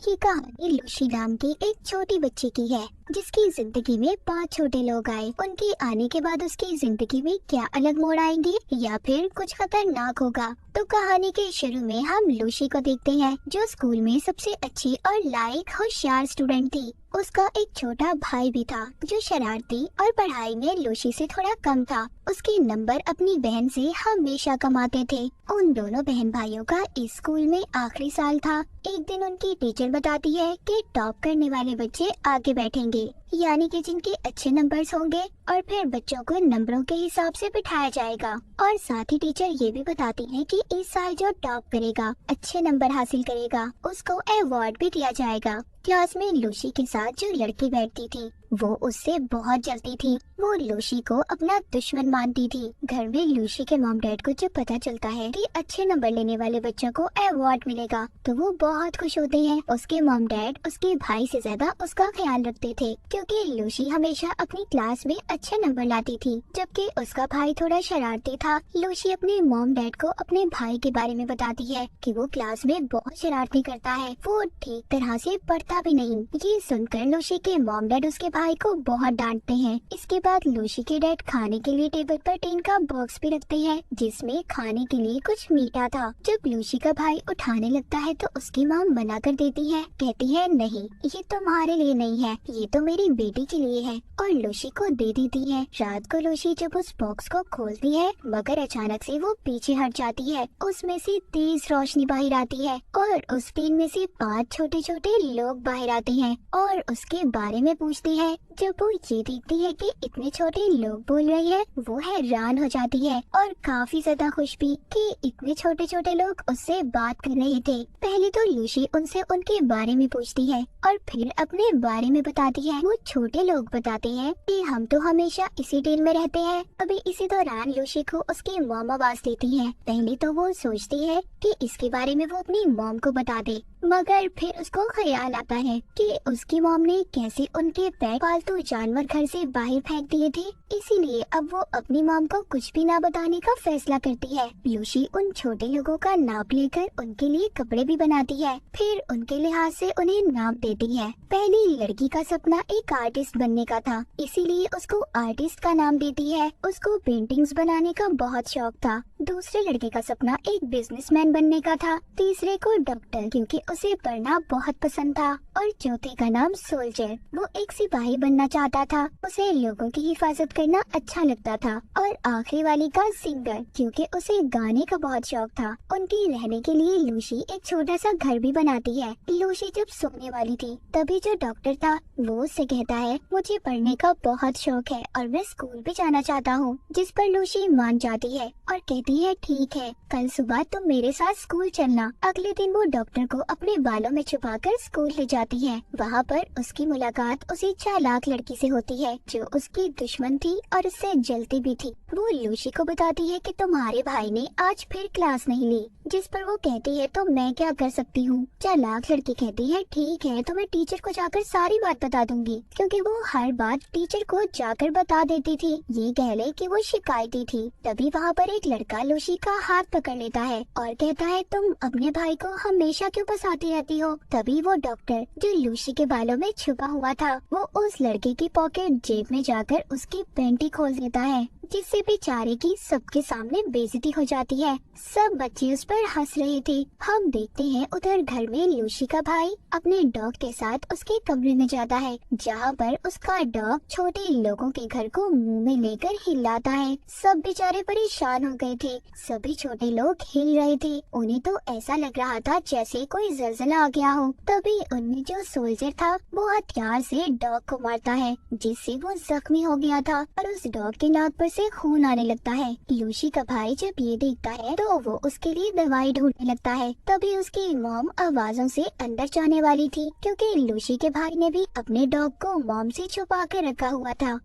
ये कहानी लूसी नाम की एक छोटी बच्ची की है जिसकी जिंदगी में 5 छोटे लोग आए। उनके आने के बाद उसकी जिंदगी में क्या अलग मोड़ आएंगे या फिर कुछ खतरनाक होगा। तो कहानी के शुरू में हम लूसी को देखते हैं जो स्कूल में सबसे अच्छी और लायक होशियार स्टूडेंट थी। उसका एक छोटा भाई भी था जो शरारती और पढ़ाई में लूसी से थोड़ा कम था। उसके नंबर अपनी बहन से हमेशा कम आते थे। उन दोनों बहन भाइयों का इस स्कूल में आखिरी साल था। एक दिन उनकी टीचर बताती है कि टॉप करने वाले बच्चे आगे बैठेंगे, यानी कि जिनके अच्छे नंबर्स होंगे, और फिर बच्चों को नंबरों के हिसाब से बिठाया जाएगा। और साथ ही टीचर ये भी बताती है कि इस साल जो टॉप करेगा, अच्छे नंबर हासिल करेगा, उसको अवार्ड भी दिया जाएगा। क्लास में लूसी के साथ जो लड़की बैठती थी वो उससे बहुत जलती थी। वो लूसी को अपना दुश्मन मानती थी। घर में लूसी के मॉम डैड को जब पता चलता है कि अच्छे नंबर लेने वाले बच्चों को अवार्ड मिलेगा तो वो बहुत खुश होते हैं। उसके मॉम डैड उसके भाई से ज्यादा उसका ख्याल रखते थे क्योंकि लूसी हमेशा अपनी क्लास में अच्छे नंबर लाती थी, जबकि उसका भाई थोड़ा शरारती था। लूसी अपने मॉम डैड को अपने भाई के बारे में बताती है कि वो क्लास में बहुत शरारती करता है, वो ठीक तरह से पढ़ता भी नहीं। ये सुनकर लूसी के मॉम डैड उसके भाई को बहुत डांटते हैं। इसके बाद लूसी के डैड खाने के लिए टेबल पर टीन का बॉक्स भी रखते हैं जिसमें खाने के लिए कुछ मीठा था। जब लूसी का भाई उठाने लगता है तो उसकी माँ मना कर देती है, कहती है नहीं, ये तुम्हारे लिए नहीं है, ये तो मेरी बेटी के लिए है, और लूसी को दे देती है। रात को लूसी जब उस बॉक्स को खोलती है मगर अचानक से वो पीछे हट जाती है। उसमें से तेज रोशनी बाहर आती है और उस टीन में से 5 छोटे छोटे लोग बाहर आते हैं और उसके बारे में पूछते हैं। जब वो ये देखती है कि इतने छोटे लोग बोल रहे हैं वो हैरान हो जाती है और काफी ज्यादा खुश भी कि इतने छोटे छोटे लोग उससे बात कर रहे थे। पहले तो लूसी उनसे उनके बारे में पूछती है और फिर अपने बारे में बताती है। वो छोटे लोग बताते हैं कि हम तो हमेशा इसी टीम में रहते हैं। अभी इसी दौरान लूसी को उसकी मॉम आवाज देती है। पहले तो वो सोचती है कि इसके बारे में वो अपनी मॉम को बता दे, मगर फिर उसको ख्याल आता है कि उसकी मॉम ने कैसे उनके पेट पालतू जानवर घर से बाहर फेंक दिए थे, इसीलिए अब वो अपनी मॉम को कुछ भी ना बताने का फैसला करती है। लूसी उन छोटे लोगों का नाप लेकर उनके लिए कपड़े भी बनाती है, फिर उनके लिहाज से उन्हें नाम देती है। पहली लड़की का सपना एक आर्टिस्ट बनने का था, इसीलिए उसको आर्टिस्ट का नाम देती है। उसको पेंटिंग्स बनाने का बहुत शौक था। दूसरे लड़के का सपना एक बिजनेसमैन बनने का था, तीसरे को डॉक्टर क्योंकि उसे पढ़ना बहुत पसंद था, और चौथे का नाम सोल्जर, वो एक सिपाही बनना चाहता था, उसे लोगों की हिफाजत करना अच्छा लगता था, और आखिरी वाली का सिंगर क्योंकि उसे गाने का बहुत शौक था। उनके रहने के लिए लूसी एक छोटा सा घर भी बनाती है। लूसी जब सोने वाली थी तभी जो डॉक्टर था वो उससे कहता है मुझे पढ़ने का बहुत शौक है और मैं स्कूल भी जाना चाहता हूँ, जिस पर लूसी मान जाती है और कहती है ठीक है, कल सुबह तुम मेरे साथ स्कूल चलना। अगले दिन वो डॉक्टर को अपने बालों में छुपाकर स्कूल ले जाती है। वहाँ पर उसकी मुलाकात उसी चालाक लड़की से होती है जो उसकी दुश्मन थी और उससे जलती भी थी। वो लूसी को बताती है कि तुम्हारे भाई ने आज फिर क्लास नहीं ली, जिस पर वो कहती है तो मैं क्या कर सकती हूँ। चालाक लड़की कहती है ठीक है, तो मैं टीचर को जाकर सारी बात बता दूंगी, क्योंकि वो हर बात टीचर को जाकर बता देती थी। ये कह ले कि वो शिकायती थी। तभी वहाँ पर एक लड़का लूसी का हाथ पकड़ लेता है और कहता है तुम अपने भाई को हमेशा क्यों फंसाती रहती हो। तभी वो डॉक्टर जो लूसी के बालों में छुपा हुआ था वो उस लड़के की पॉकेट जेब में जाकर उसकी पैंटी खोल देता है, जिससे बेचारे की सबके सामने बेइज्जती हो जाती है। सब बच्चे उस पर हंस रहे थे। हम देखते हैं उधर घर में लूसी का भाई अपने डॉग के साथ उसके कमरे में जाता है, जहाँ पर उसका डॉग छोटे लोगों के घर को मुंह में लेकर हिलाता है। सब बेचारे परेशान हो गए थे। सभी छोटे लोग हिल रहे थे। उन्हें तो ऐसा लग रहा था जैसे कोई जलजला आ गया हो। तभी उनमें जो सोल्जर था वो हथियार से डॉग को मारता है, जिससे वो जख्मी हो गया था और उस डॉग के नाक पर से खून आने लगता है। लूसी का भाई जब ये देखता है तो वो उसके लिए दवाई ढूंढने लगता है। तभी उसकी मॉम आवाजों से अंदर जाने वाली थी, क्योंकि लूसी के भाई ने भी अपने डॉग को मॉम से छुपा के रखा हुआ था।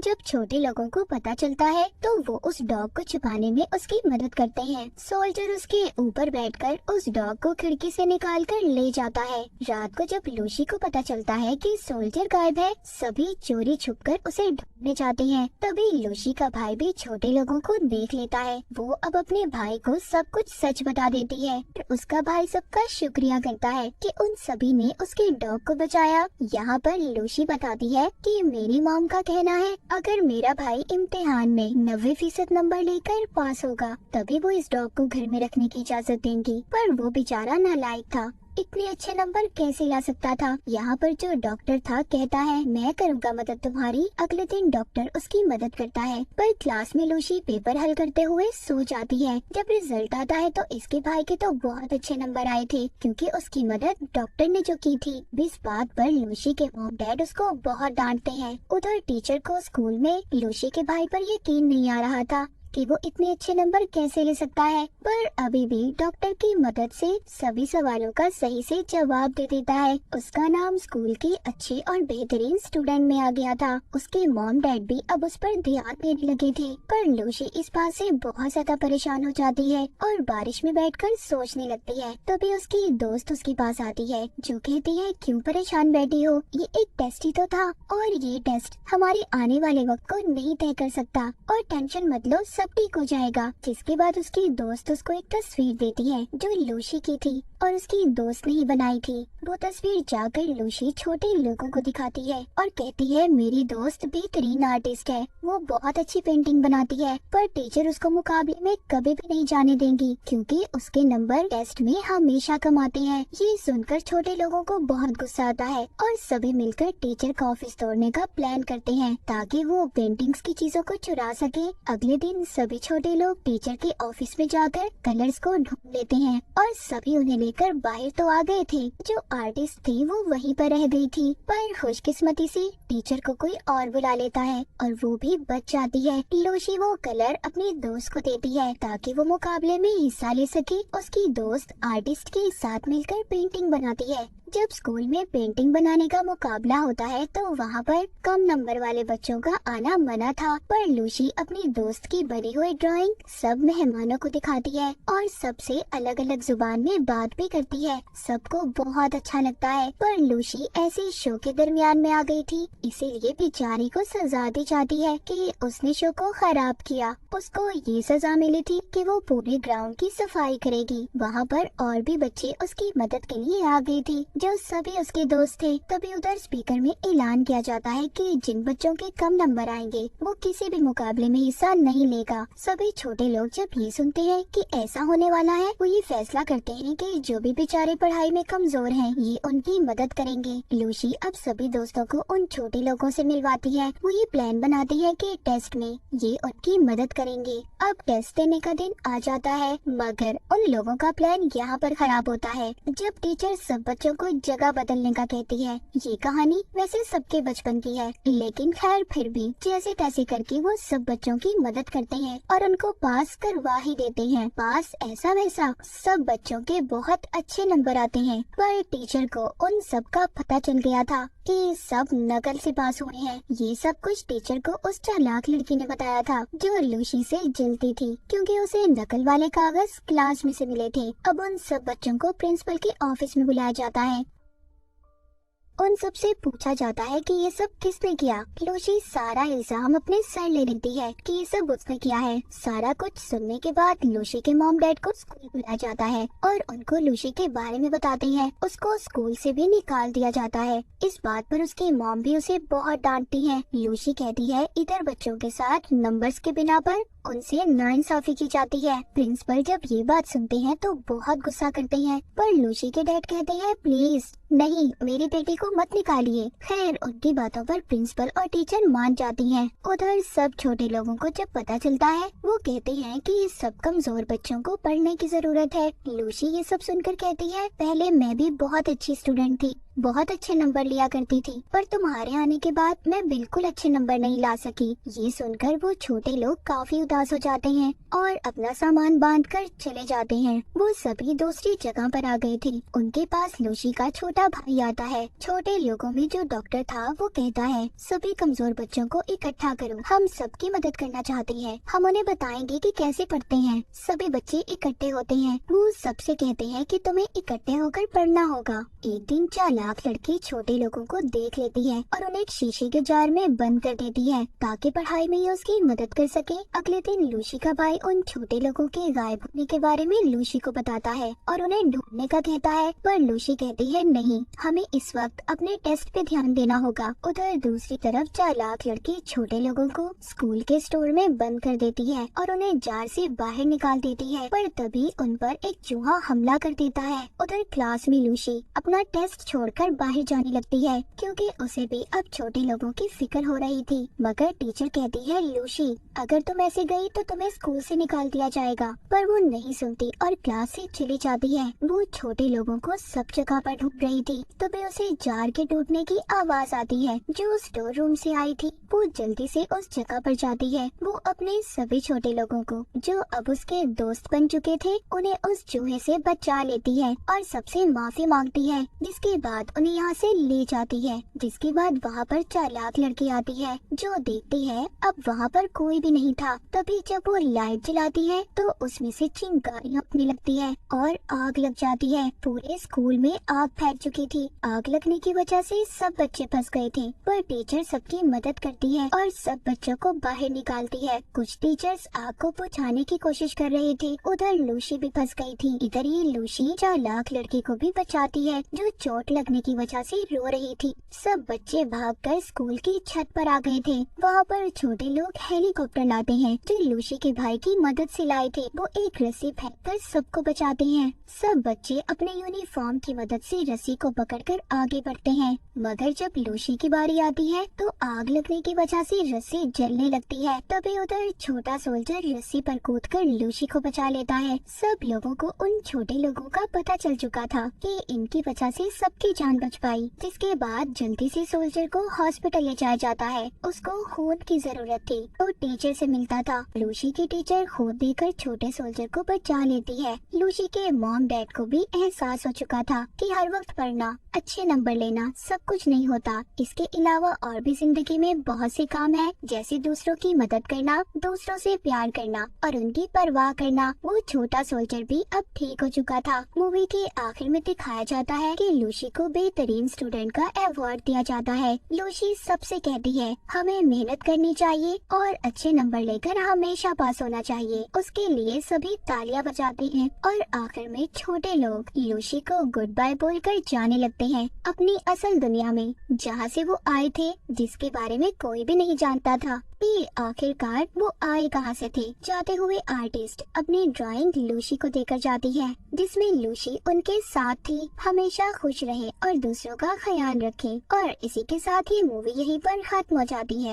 जब छोटे लोगों को पता चलता है तो वो उस डॉग को छुपाने में उसकी मदद करते हैं। सोल्जर उसके ऊपर बैठकर उस डॉग को खिड़की से निकाल कर ले जाता है। रात को जब लूसी को पता चलता है कि सोल्जर गायब है, सभी चोरी छुपकर उसे ढूंढने जाते हैं। तभी लूसी का भाई भी छोटे लोगों को देख लेता है। वो अब अपने भाई को सब कुछ सच बता देती है। उसका भाई सबका शुक्रिया करता है कि उन सभी ने उसके डॉग को बचाया। यहाँ पर लूसी बताती है कि मेरी मॉम का कहना है अगर मेरा भाई इम्तिहान में 90% नंबर लेकर पास होगा तभी वो इस डॉग को घर में रखने की इजाजत देंगी, पर वो बेचारा नालायक था, इतने अच्छे नंबर कैसे ला सकता था। यहाँ पर जो डॉक्टर था कहता है मैं करूँगा मदद तुम्हारी। अगले दिन डॉक्टर उसकी मदद करता है, पर क्लास में लूसी पेपर हल करते हुए सो जाती है। जब रिजल्ट आता है तो इसके भाई के तो बहुत अच्छे नंबर आए थे क्योंकि उसकी मदद डॉक्टर ने जो की थी। इस बात पर लूसी के मॉम डैड उसको बहुत डांटते हैं। उधर टीचर को स्कूल में लूसी के भाई पर यकीन नहीं आ रहा था कि वो इतने अच्छे नंबर कैसे ले सकता है, पर अभी भी डॉक्टर की मदद से सभी सवालों का सही से जवाब दे देता है। उसका नाम स्कूल की अच्छी और बेहतरीन स्टूडेंट में आ गया था। उसके मॉम डैड भी अब उस पर ध्यान देने लगे थे, पर लूसी इस बात से बहुत ज्यादा परेशान हो जाती है और बारिश में बैठकर सोचने लगती है। तभी उसकी दोस्त उसके पास आती है जो कहती है क्यों परेशान बैठी हो, ये एक टेस्ट ही तो था और ये टेस्ट हमारे आने वाले वक्त को नहीं तय कर सकता और टेंशन मत लो, सब ठीक हो जाएगा। जिसके बाद उसकी दोस्त उसको एक तस्वीर देती है जो लूसी की थी और उसकी दोस्त ने ही बनाई थी। वो तस्वीर जाकर लूसी छोटे लोगों को दिखाती है और कहती है मेरी दोस्त बेहतरीन आर्टिस्ट है, वो बहुत अच्छी पेंटिंग बनाती है, पर टीचर उसको मुकाबले में कभी भी नहीं जाने देंगी क्योंकि उसके नंबर टेस्ट में हमेशा कम आते हैं। ये सुनकर छोटे लोगों को बहुत गुस्सा आता है और सभी मिलकर टीचर का ऑफिस तोड़ने का प्लान करते हैं ताकि वो पेंटिंग्स की चीजों को चुरा सके। अगले दिन सभी छोटे लोग टीचर के ऑफिस में जाकर कलर्स को ढूंढ लेते हैं और सभी उन्हें लेकर बाहर तो आ गए थे। जो आर्टिस्ट थी वो वहीं पर रह गई थी, पर खुशकिस्मती से टीचर को कोई और बुला लेता है और वो भी बच जाती है। लूसी वो कलर अपनी दोस्त को देती है ताकि वो मुकाबले में हिस्सा ले सके। उसकी दोस्त आर्टिस्ट के साथ मिलकर पेंटिंग बनाती है। जब स्कूल में पेंटिंग बनाने का मुकाबला होता है तो वहाँ पर कम नंबर वाले बच्चों का आना मना था, पर लूसी अपनी दोस्त की बनी हुई ड्राइंग सब मेहमानों को दिखाती है और सबसे अलग अलग जुबान में बात भी करती है। सबको बहुत अच्छा लगता है, पर लूसी ऐसे शो के दरमियान में आ गई थी, इसीलिए बेचारी को सजा दी जाती है कि उसने शो को खराब किया। उसको ये सजा मिली थी कि वो पूरे ग्राउंड की सफाई करेगी। वहाँ पर और भी बच्चे उसकी मदद के लिए आ गए थे जो सभी उसके दोस्त थे। तभी उधर स्पीकर में ऐलान किया जाता है कि जिन बच्चों के कम नंबर आएंगे वो किसी भी मुकाबले में हिस्सा नहीं लेगा। सभी छोटे लोग जब ये सुनते हैं कि ऐसा होने वाला है वो ये फैसला करते हैं कि जो भी बेचारे पढ़ाई में कमजोर हैं ये उनकी मदद करेंगे। लूसी अब सभी दोस्तों को उन छोटे लोगों से मिलवाती है। वो ये प्लान बनाती है कि टेस्ट में ये उनकी मदद करेंगे। अब टेस्ट देने का दिन आ जाता है, मगर उन लोगों का प्लान यहाँ पर खराब होता है जब टीचर सब बच्चों को जगह बदलने का कहती है। ये कहानी वैसे सबके बचपन की है, लेकिन खैर फिर भी जैसे तैसे करके वो सब बच्चों की मदद करते हैं और उनको पास करवा ही देते हैं। पास ऐसा वैसा सब बच्चों के बहुत अच्छे नंबर आते हैं, पर टीचर को उन सब का पता चल गया था कि सब नकल से पास हुए हैं। ये सब कुछ टीचर को उस चालाक लड़की ने बताया था जो लूसी से जलती थी क्योंकि उसे नकल वाले कागज क्लास में से मिले थे। अब उन सब बच्चों को प्रिंसिपल के ऑफिस में बुलाया जाता है। उन सब से पूछा जाता है कि ये सब किसने किया। लूसी सारा इल्जाम अपने सर ले लेती है कि ये सब उसने किया है। सारा कुछ सुनने के बाद लूसी के मॉम डैड को स्कूल बुलाया जाता है और उनको लूसी के बारे में बताते हैं। उसको स्कूल से भी निकाल दिया जाता है। इस बात पर उसकी मॉम भी उसे बहुत डांटती है। लूसी कहती है इधर बच्चों के साथ नंबर्स के बिना पर उनसे नाइंसाफी की जाती है। प्रिंसिपल जब ये बात सुनते हैं तो बहुत गुस्सा करते हैं, पर लूसी के डैड कहते हैं प्लीज नहीं, मेरी बेटी को मत निकालिए। खैर उनकी बातों पर प्रिंसिपल और टीचर मान जाती हैं। उधर सब छोटे लोगों को जब पता चलता है वो कहते हैं कि सब कमजोर बच्चों को पढ़ने की जरूरत है। लूसी ये सब सुनकर कहती है पहले मैं भी बहुत अच्छी स्टूडेंट थी, बहुत अच्छे नंबर लिया करती थी, पर तुम्हारे आने के बाद मैं बिल्कुल अच्छे नंबर नहीं ला सकी। ये सुनकर वो छोटे लोग काफी उदास हो जाते हैं और अपना सामान बांध कर चले जाते हैं। वो सभी दूसरी जगह पर आ गए थे। उनके पास लूसी का छोटा भाई आता है। छोटे लोगों में जो डॉक्टर था वो कहता है, सभी कमजोर बच्चों को इकट्ठा करो, हम सबकी मदद करना चाहते हैं, हम उन्हें बताएंगे कि कैसे पढ़ते हैं। सभी बच्चे इकट्ठे होते हैं। वो सबसे कहते हैं कि तुम्हें इकट्ठे होकर पढ़ना होगा। एक दिन चालाक लड़की छोटे लोगों को देख लेती है और उन्हें एक शीशे के जार में बंद कर देती है ताकि पढ़ाई में उसकी मदद कर सके। अगले दिन लूसी का भाई उन छोटे लोगों के गायब होने के बारे में लूसी को बताता है और उन्हें ढूंढने का कहता है, पर लूसी कहती है नहीं, हमें इस वक्त अपने टेस्ट पे ध्यान देना होगा। उधर दूसरी तरफ चालाक लड़की छोटे लोगों को स्कूल के स्टोर में बंद कर देती है और उन्हें जार से बाहर निकाल देती है, पर तभी उन पर एक चूहा हमला कर देता है। उधर क्लास में लूसी अपना टेस्ट छोड़कर बाहर जाने लगती है क्योंकि उसे भी अब छोटे लोगों की फिक्र हो रही थी। मगर टीचर कहती है, लूसी अगर तुम ऐसे गई तो तुम्हें स्कूल से निकाल दिया जाएगा। पर वो नहीं सुनती और क्लास से चली जाती है। वो छोटे लोगों को सब जगह पर ढूंढ रही थी, तभी उसे जार के टूटने की आवाज आती है जो स्टोर रूम से आई थी। वो जल्दी से उस जगह पर जाती है। वो अपने सभी छोटे लोगों को जो अब उसके दोस्त बन चुके थे उन्हें उस चूहे से बचा लेती है और सबसे माफी मांगती है, जिसके बाद उन्हें यहाँ से ले जाती है। जिसके बाद वहाँ पर चालाक लड़की आती है जो देखती है अब वहाँ पर कोई भी नहीं था। तभी जब वो लाइट जलाती है तो उसमें से चिंगारियां उठने लगती है और आग लग जाती है। पूरे स्कूल में आग फैल चुकी थी। आग लगने की वजह से सब बच्चे फंस गए थे, पर टीचर सबकी मदद करती है और सब बच्चों को बाहर निकालती है। कुछ टीचर्स आग को बुझाने की कोशिश कर रहे थे। उधर लूसी भी फंस गई थी। इधर ही लूसी चालाक लड़की को भी बचाती है जो चोट लगने की वजह से रो रही थी। सब बच्चे भागकर स्कूल की छत पर आ गए थे। वहाँ पर छोटे लोग हेलीकॉप्टर लाते हैं जो लूसी के भाई की मदद से लाए थे। वो एक रस्सी फेंककर सबको बचाते हैं। सब बच्चे अपने यूनिफॉर्म की मदद से रस्सी को पकड़कर आगे बढ़ते हैं। मगर जब लूसी की बारी आती है तो आग लगने की वजह से रस्सी जलने लगती है। तभी उधर छोटा सोल्जर रस्सी पर कूदकर लूसी को बचा लेता है। सब लोगों को उन छोटे लोगों का पता चल चुका था कि इनकी वजह से सबकी जान बच पाई। जिसके बाद जल्दी से सोल्जर को हॉस्पिटल ले जाया जाता है। उसको खून की जरूरत थी तो टीचर से मिलता था। लूसी की टीचर खून देकर छोटे सोल्जर को बचा लेती है। लूसी के मॉम डैड को भी एहसास हो चुका था कि हर वक्त पढ़ना, अच्छे नंबर लेना सब कुछ नहीं होता। इसके अलावा और भी जिंदगी में बहुत से काम है, जैसे दूसरों की मदद करना, दूसरों से प्यार करना और उनकी परवाह करना। वो छोटा सोल्जर भी अब ठीक हो चुका था। मूवी के आखिर में दिखाया जाता है कि लूसी को बेहतरीन स्टूडेंट का अवार्ड दिया जाता है। लूसी सबसे कहती है हमें मेहनत करनी चाहिए और अच्छे नंबर लेकर हमेशा पास होना चाहिए। उसके लिए सभी तालियां बजाते हैं और आखिर में छोटे लोग लूसी को गुड बाय बोलकर जाने लगते हैं अपनी असल दुनिया में, जहाँ से वो आए थे, जिसके बारे में कोई भी नहीं जानता था कि आखिरकार वो आए कहाँ से थे। जाते हुए आर्टिस्ट अपनी ड्राइंग लूसी को देकर जाती है, जिसमें लूसी उनके साथ थी। हमेशा खुश रहे और दूसरों का ख्याल रखे। और इसी के साथ ही मूवी यहीं पर खत्म हो जाती है।